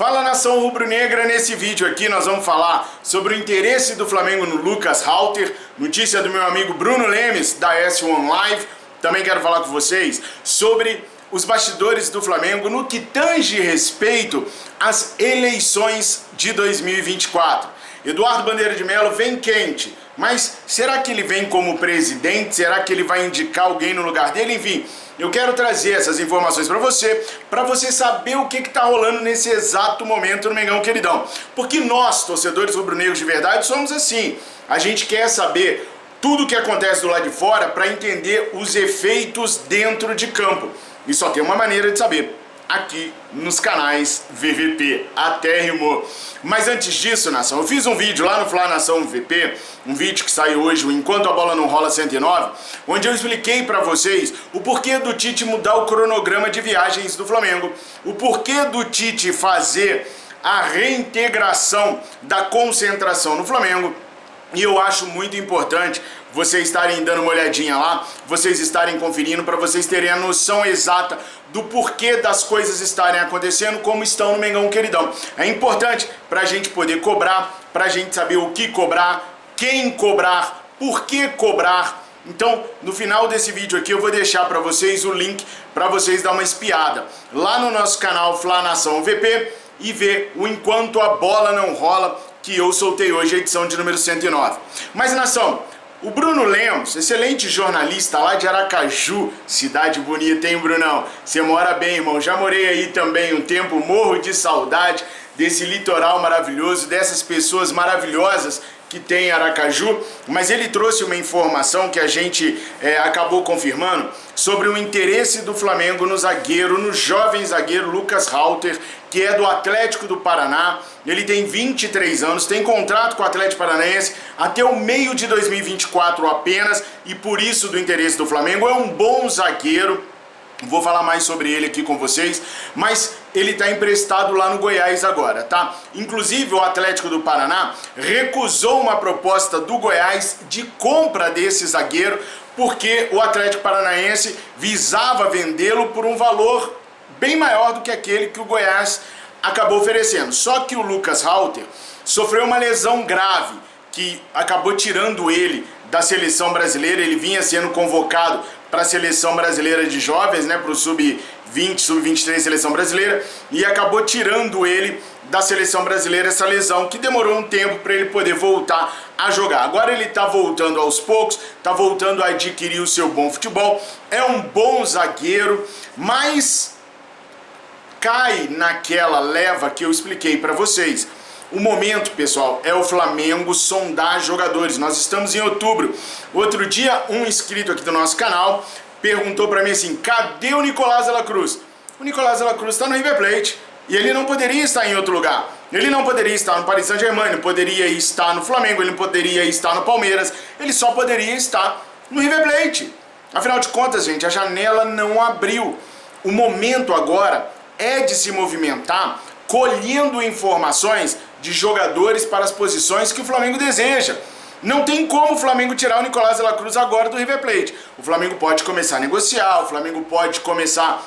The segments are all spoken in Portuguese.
Fala, nação rubro-negra. Nesse vídeo aqui nós vamos falar sobre o interesse do Flamengo no Lucas Halter, notícia do meu amigo Bruno Lemes da S1 Live. Também quero falar com vocês sobre os bastidores do Flamengo no que tange respeito às eleições de 2024. Eduardo Bandeira de Mello vem quente, mas será que ele vem como presidente? Será que ele vai indicar alguém no lugar dele? Enfim, eu quero trazer essas informações para você saber o que está rolando nesse exato momento no Mengão Queridão. Porque nós, torcedores rubro-negros de verdade, somos assim. A gente quer saber tudo o que acontece do lado de fora para entender os efeitos dentro de campo. E só tem uma maneira de saber: aqui nos canais VVP, até rimou. Mas antes disso, nação, eu fiz um vídeo lá no Fla Nação VP, um vídeo que saiu hoje, o Enquanto a Bola Não Rola 109, onde eu expliquei pra vocês o porquê do Tite mudar o cronograma de viagens do Flamengo, o porquê do Tite fazer a reintegração da concentração no Flamengo. E eu acho muito importante vocês estarem dando uma olhadinha lá, vocês estarem conferindo, para vocês terem a noção exata do porquê das coisas estarem acontecendo como estão no Mengão Queridão. É importante para a gente poder cobrar, para a gente saber o que cobrar, quem cobrar, por que cobrar. Então, no final desse vídeo aqui, eu vou deixar para vocês o link para vocês dar uma espiada lá no nosso canal Fla Nação VP e ver o Enquanto a Bola Não Rola, que eu soltei hoje, a edição de número 109. Mas, nação, o Bruno Lemos, excelente jornalista lá de Aracaju, cidade bonita, hein, Brunão? Você mora bem, irmão. Já morei aí também um tempo, morro de saudade desse litoral maravilhoso, dessas pessoas maravilhosas que tem em Aracaju, mas ele trouxe uma informação que a gente acabou confirmando sobre o interesse do Flamengo no zagueiro, no jovem zagueiro Lucas Halter, que é do Atlético do Paraná. Ele tem 23 anos, tem contrato com o Atlético Paranaense até o meio de 2024 apenas, e por isso do interesse do Flamengo. É um bom zagueiro. Vou falar mais sobre ele aqui com vocês, mas ele está emprestado lá no Goiás agora, tá? Inclusive o Atlético do Paraná recusou uma proposta do Goiás de compra desse zagueiro, porque o Atlético Paranaense visava vendê-lo por um valor bem maior do que aquele que o Goiás acabou oferecendo. Só que o Lucas Halter sofreu uma lesão grave que acabou tirando ele da seleção brasileira. Ele vinha sendo convocado para a seleção brasileira de jovens, né, para o sub-20, sub-23 seleção brasileira, e acabou tirando ele da seleção brasileira essa lesão, que demorou um tempo para ele poder voltar a jogar. Agora ele está voltando aos poucos, está voltando a adquirir o seu bom futebol, é um bom zagueiro, mas cai naquela leva que eu expliquei para vocês. O momento, pessoal, é o Flamengo sondar jogadores. Nós estamos em outubro. Outro dia, um inscrito aqui do nosso canal perguntou para mim assim: cadê o Nicolás de la Cruz? O Nicolás de la Cruz está no River Plate e ele não poderia estar em outro lugar. Ele não poderia estar no Paris Saint-Germain, não poderia estar no Flamengo, ele não poderia estar no Palmeiras, ele só poderia estar no River Plate. Afinal de contas, gente, a janela não abriu. O momento agora é de se movimentar colhendo informações de jogadores para as posições que o Flamengo deseja. Não tem como o Flamengo tirar o Nicolás de la Cruz agora do River Plate. O Flamengo pode começar a negociar, o Flamengo pode começar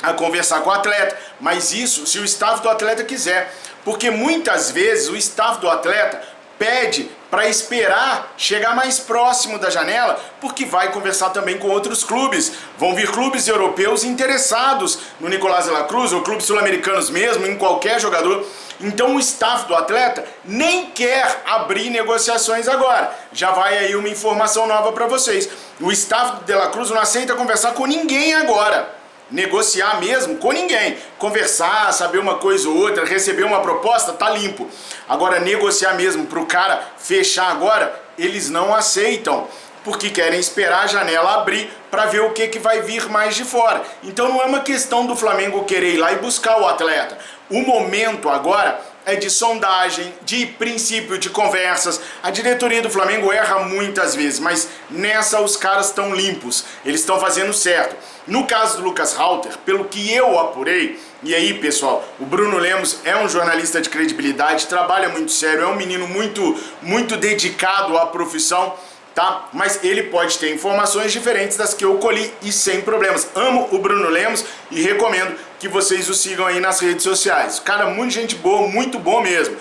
a conversar com o atleta, mas isso se o staff do atleta quiser, porque muitas vezes o staff do atleta pede para esperar chegar mais próximo da janela, porque vai conversar também com outros clubes. Vão vir clubes europeus interessados no Nicolás de la Cruz, ou clubes sul-americanos mesmo, em qualquer jogador. Então o staff do atleta nem quer abrir negociações agora. Já vai aí uma informação nova para vocês. O staff do De La Cruz não aceita conversar com ninguém agora. Negociar mesmo com ninguém. Conversar, saber uma coisa ou outra, receber uma proposta, tá limpo. Agora negociar mesmo pro cara fechar agora, eles não aceitam, porque querem esperar a janela abrir para ver o que vai vir mais de fora. Então não é uma questão do Flamengo querer ir lá e buscar o atleta. O momento agora é de sondagem, de princípio de conversas. A diretoria do Flamengo erra muitas vezes, mas nessa os caras estão limpos, eles estão fazendo certo. No caso do Lucas Halter, pelo que eu apurei, e aí, pessoal, o Bruno Lemos é um jornalista de credibilidade, trabalha muito sério, é um menino muito dedicado à profissão. tá? Mas ele pode ter informações diferentes das que eu colhi e sem problemas. Amo o Bruno Lemos e recomendo que vocês o sigam aí nas redes sociais. Cara, muita gente boa, muito bom mesmo.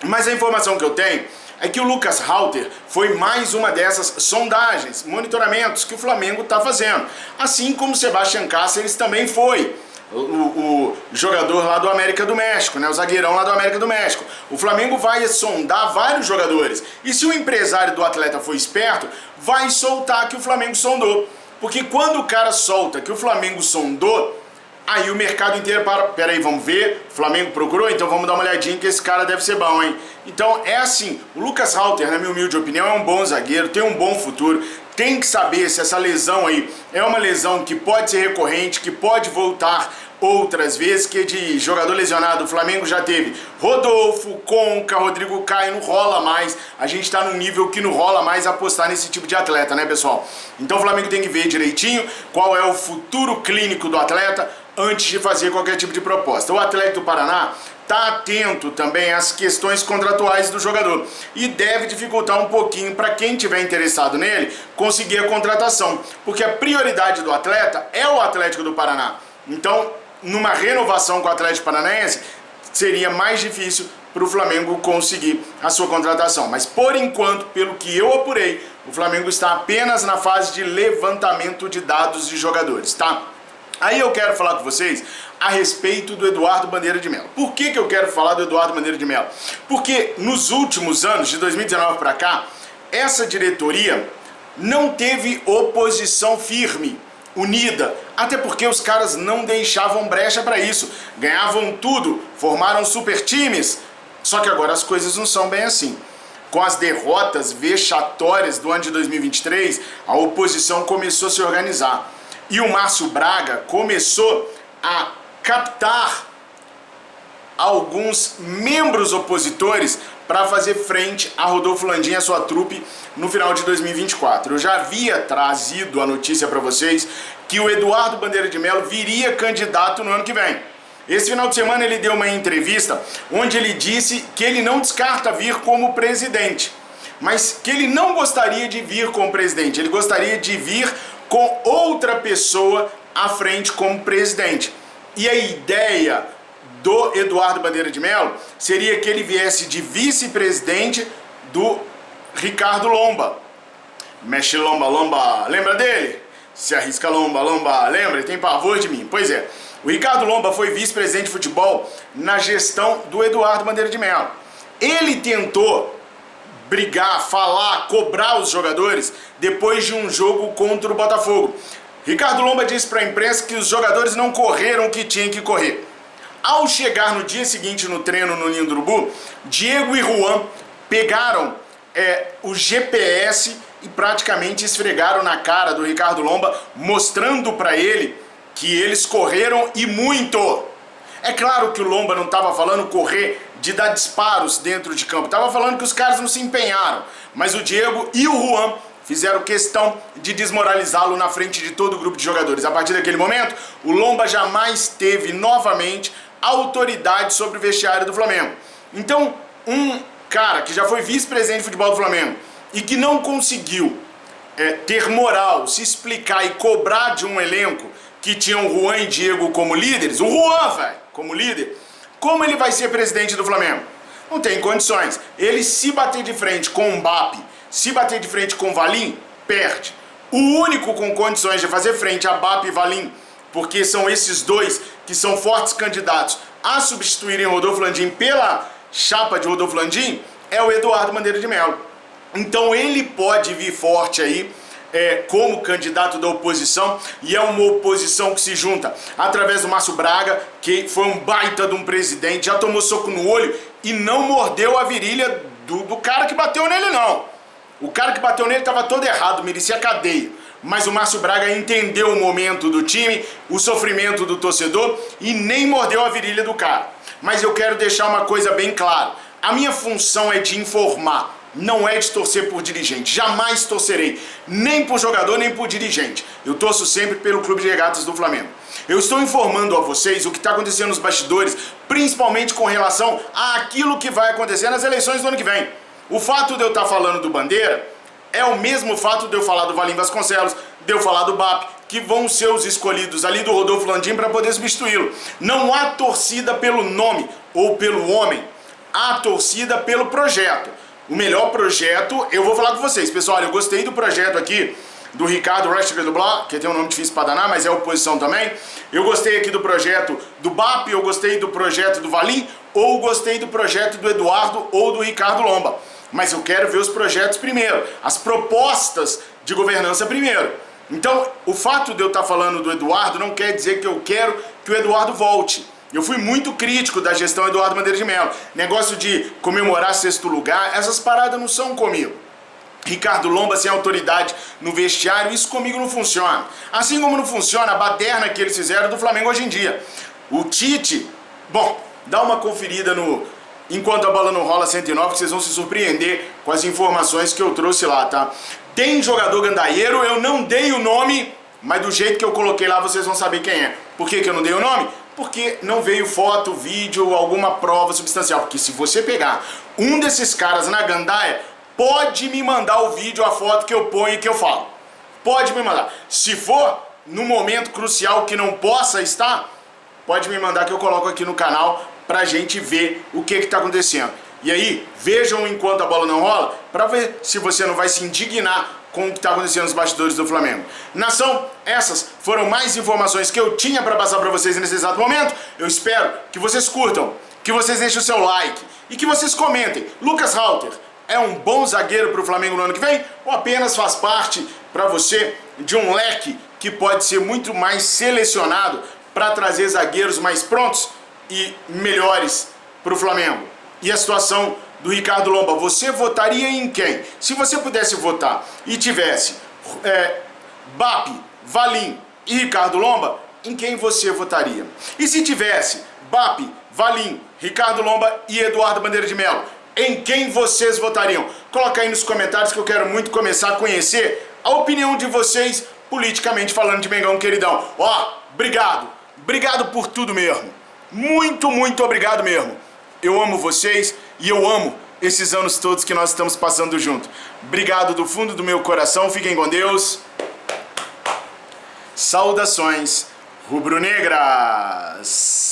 Mas a informação que eu tenho é que o Lucas Halter foi mais uma dessas sondagens, monitoramentos que o Flamengo está fazendo. Assim como o Sebastián Cáceres também foi. O jogador lá do América do México, né? O zagueirão lá do América do México. O Flamengo vai sondar vários jogadores. E se o empresário do atleta for esperto, vai soltar que o Flamengo sondou. Porque quando o cara solta que o Flamengo sondou, aí o mercado inteiro para, peraí, vamos ver, o Flamengo procurou, então vamos dar uma olhadinha que esse cara deve ser bom, hein? Então é assim, o Lucas Halter, na minha humilde opinião, é um bom zagueiro, tem um bom futuro, tem que saber se essa lesão aí é uma lesão que pode ser recorrente, que pode voltar outras vezes, que de jogador lesionado o Flamengo já teve Rodolfo, Conca, Rodrigo Caio, não rola mais, a gente tá num nível que não rola mais apostar nesse tipo de atleta, né, pessoal? Então o Flamengo tem que ver direitinho qual é o futuro clínico do atleta antes de fazer qualquer tipo de proposta. O Atlético do Paraná está atento também às questões contratuais do jogador e deve dificultar um pouquinho para quem tiver interessado nele conseguir a contratação, porque a prioridade do atleta é o Atlético do Paraná. Então, numa renovação com o Atlético Paranaense, seria mais difícil para o Flamengo conseguir a sua contratação. Mas, por enquanto, pelo que eu apurei, o Flamengo está apenas na fase de levantamento de dados de jogadores, tá? Aí eu quero falar com vocês a respeito do Eduardo Bandeira de Melo. Por que eu quero falar do Eduardo Bandeira de Melo? Porque nos últimos anos, de 2019 para cá, essa diretoria não teve oposição firme, unida, até porque os caras não deixavam brecha para isso, ganhavam tudo, formaram super times, só que agora as coisas não são bem assim. Com as derrotas vexatórias do ano de 2023, a oposição começou a se organizar. E o Márcio Braga começou a captar alguns membros opositores para fazer frente a Rodolfo Landim e a sua trupe no final de 2024. Eu já havia trazido a notícia para vocês que o Eduardo Bandeira de Melo viria candidato no ano que vem. Esse final de semana ele deu uma entrevista onde ele disse que ele não descarta vir como presidente, mas que ele não gostaria de vir como presidente, ele gostaria de vir com outra pessoa à frente como presidente. E a ideia do Eduardo Bandeira de Melo seria que ele viesse de vice-presidente do Ricardo Lomba. Mexe Lomba, Lomba, lembra dele? Se arrisca Lomba, Lomba, lembra? Ele tem pavor de mim. Pois é, o Ricardo Lomba foi vice-presidente de futebol na gestão do Eduardo Bandeira de Melo. Ele tentou brigar, falar, cobrar os jogadores depois de um jogo contra o Botafogo. Ricardo Lomba disse para a imprensa que os jogadores não correram o que tinham que correr. Ao chegar no dia seguinte no treino no Ninho do Urubu, Diego e Juan pegaram o GPS e praticamente esfregaram na cara do Ricardo Lomba, mostrando para ele que eles correram e muito. É claro que o Lomba não estava falando correr de dar disparos dentro de campo, estava falando que os caras não se empenharam, mas o Diego e o Juan fizeram questão de desmoralizá-lo na frente de todo o grupo de jogadores. A partir daquele momento, o Lomba jamais teve novamente autoridade sobre o vestiário do Flamengo. Então, um cara que já foi vice-presidente de futebol do Flamengo e que não conseguiu ter moral, se explicar e cobrar de um elenco que tinha o Juan e Diego como líderes, o Juan, velho, como líder, como ele vai ser presidente do Flamengo? Não tem condições. Ele se bater de frente com o Mbappé, se bater de frente com o Valim, perde. O único com condições de fazer frente a Mbappé e Valim, porque são esses dois que são fortes candidatos a substituírem Rodolfo Landim pela chapa de Rodolfo Landim, é o Eduardo Bandeira de Melo. Então ele pode vir forte aí, como candidato da oposição, e é uma oposição que se junta através do Márcio Braga, que foi um baita de um presidente, já tomou soco no olho e não mordeu a virilha do cara que bateu nele, não. O cara que bateu nele estava todo errado, merecia cadeia. Mas o Márcio Braga entendeu o momento do time, o sofrimento do torcedor e nem mordeu a virilha do cara. Mas eu quero deixar uma coisa bem clara. A minha função é de informar. Não é de torcer por dirigente, jamais torcerei, nem por jogador, nem por dirigente. Eu torço sempre pelo Clube de Regatas do Flamengo. Eu estou informando a vocês o que está acontecendo nos bastidores, principalmente com relação àquilo que vai acontecer nas eleições do ano que vem. O fato de eu estar falando do Bandeira É o mesmo fato de eu falar do Valim Vasconcelos, de eu falar do BAP, que vão ser os escolhidos ali do Rodolfo Landim para poder substituí-lo. Não há torcida pelo nome ou pelo homem, há torcida pelo projeto. O melhor projeto, eu vou falar com vocês, pessoal, eu gostei do projeto aqui do Ricardo Rechter do Blá, que tem um nome difícil para danar, mas é oposição também. Eu gostei aqui do projeto do BAP, eu gostei do projeto do Valim, ou gostei do projeto do Eduardo ou do Ricardo Lomba. Mas eu quero ver os projetos primeiro, as propostas de governança primeiro. Então, o fato de eu estar falando do Eduardo não quer dizer que eu quero que o Eduardo volte. Eu fui muito crítico da gestão Eduardo Bandeira de Mello. Negócio de comemorar sexto lugar, essas paradas não são comigo. Ricardo Lomba sem autoridade no vestiário, isso comigo não funciona. Assim como não funciona a baderna que eles fizeram do Flamengo hoje em dia. O Tite, bom, dá uma conferida no Enquanto a Bola Não Rola 109, que vocês vão se surpreender com as informações que eu trouxe lá, tá? Tem jogador gandaieiro, eu não dei o nome, mas do jeito que eu coloquei lá vocês vão saber quem é. Por que eu não dei o nome? Porque não veio foto, vídeo, alguma prova substancial. Porque se você pegar um desses caras na gandaia, pode me mandar o vídeo, a foto que eu ponho e que eu falo. Pode me mandar. Se for no momento crucial que não possa estar, pode me mandar que eu coloco aqui no canal pra gente ver o que está acontecendo. E aí, vejam Enquanto a Bola Não Rola, pra ver se você não vai se indignar com o que está acontecendo nos bastidores do Flamengo. Nação, essas foram mais informações que eu tinha para passar para vocês nesse exato momento. Eu espero que vocês curtam, que vocês deixem o seu like e que vocês comentem. Lucas Halter é um bom zagueiro para o Flamengo no ano que vem ou apenas faz parte para você de um leque que pode ser muito mais selecionado para trazer zagueiros mais prontos e melhores para o Flamengo? E a situação do Ricardo Lomba, você votaria em quem? Se você pudesse votar e tivesse BAP, Valim e Ricardo Lomba, em quem você votaria? E se tivesse BAP, Valim, Ricardo Lomba e Eduardo Bandeira de Mello, em quem vocês votariam? Coloca aí nos comentários que eu quero muito começar a conhecer a opinião de vocês politicamente falando de Mengão, queridão. Ó, obrigado. Obrigado por tudo mesmo. Muito, muito obrigado mesmo. Eu amo vocês e eu amo esses anos todos que nós estamos passando junto. Obrigado do fundo do meu coração. Fiquem com Deus. Saudações rubro-negras.